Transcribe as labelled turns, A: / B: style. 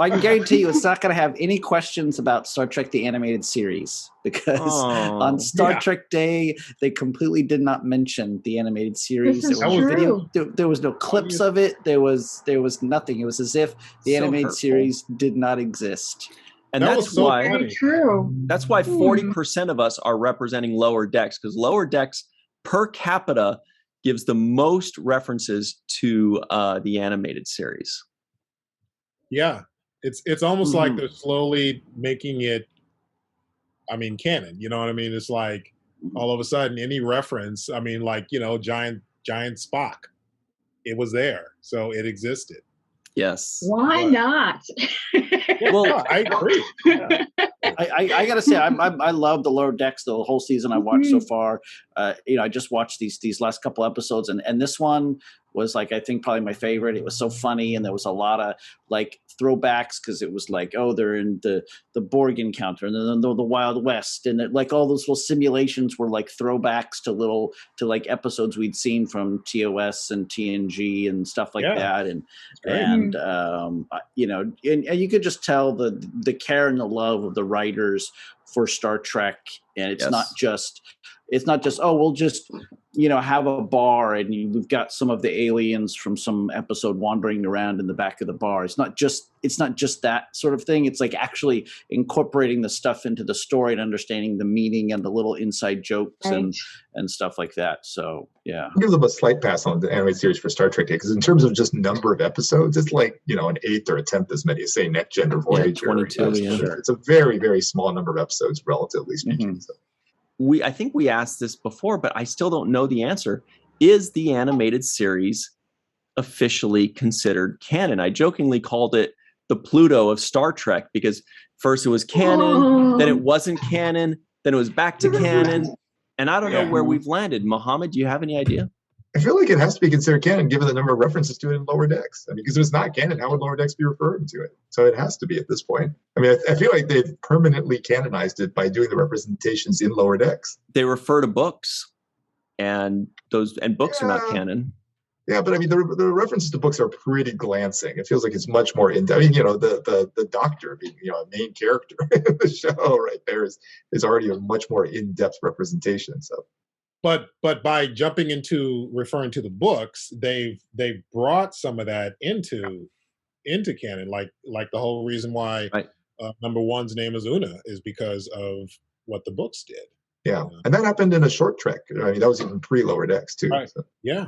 A: I can guarantee you it's not going to have any questions about Star Trek the Animated Series, because on Star Trek Day, they completely did not mention the animated series.
B: This is
A: There was
B: true.
A: there was no clips of it. There was nothing. It was as if the animated series did not exist.
C: And that's why
B: very true.
C: That's why 40% of us are representing Lower Decks, because Lower Decks per capita gives the most references to the animated series.
D: Yeah, it's almost like they're slowly making it, I mean, canon. You know what I mean? It's like all of a sudden any reference, I mean, like, you know, giant Spock, it was there, so it existed.
C: Yes.
B: Why not?
D: Well, I agree. Yeah.
A: I gotta say, I love the Lower Decks. The whole season I watched so far. You know, I just watched these last couple episodes, and this one was like, I think probably my favorite. It was so funny, and there was a lot of like throwbacks, because it was like, oh, they're in the Borg encounter, and then the Wild West, and like all those little simulations were like throwbacks to like episodes we'd seen from TOS and TNG and stuff like that, and you know, and you could just tell the care and the love of the writers for Star Trek, and it's not just oh, we'll just, you know, have a bar and we've got some of the aliens from some episode wandering around in the back of the bar. It's not just that sort of thing. It's like actually incorporating the stuff into the story and understanding the meaning and the little inside jokes and stuff like that. So yeah,
E: I'll give them a slight pass on the animated series for Star Trek, because in terms of just number of episodes, it's like, you know, an eighth or a tenth as many as, say, Next Gen or Voyager.
C: 22.
E: It's a very, very small number of episodes, relatively speaking. So.
C: I think we asked this before, but I still don't know the answer. Is the animated series officially considered canon? I jokingly called it the Pluto of Star Trek, because first it was canon, then it wasn't canon, then it was back to canon, and I don't know where we've landed. Mohammed, do you have any idea?
E: I feel like it has to be considered canon, given the number of references to it in Lower Decks. I mean, because if it's not canon, how would Lower Decks be referring to it? So it has to be at this point. I mean, I feel like they've permanently canonized it by doing the representations in Lower Decks.
C: They refer to books, and books are not canon.
E: Yeah, but I mean, the references to books are pretty glancing. It feels like it's much more in. I mean, you know, the Doctor being, you know, a main character in the show right there is already a much more in-depth representation. So.
D: But by jumping into referring to the books, they've brought some of that into canon. Like the whole reason why number one's name is Una is because of what the books did.
E: Yeah, and that happened in a short Trek. I mean, that was even pre-Lower Decks too.
D: Right.
E: So.
D: Yeah.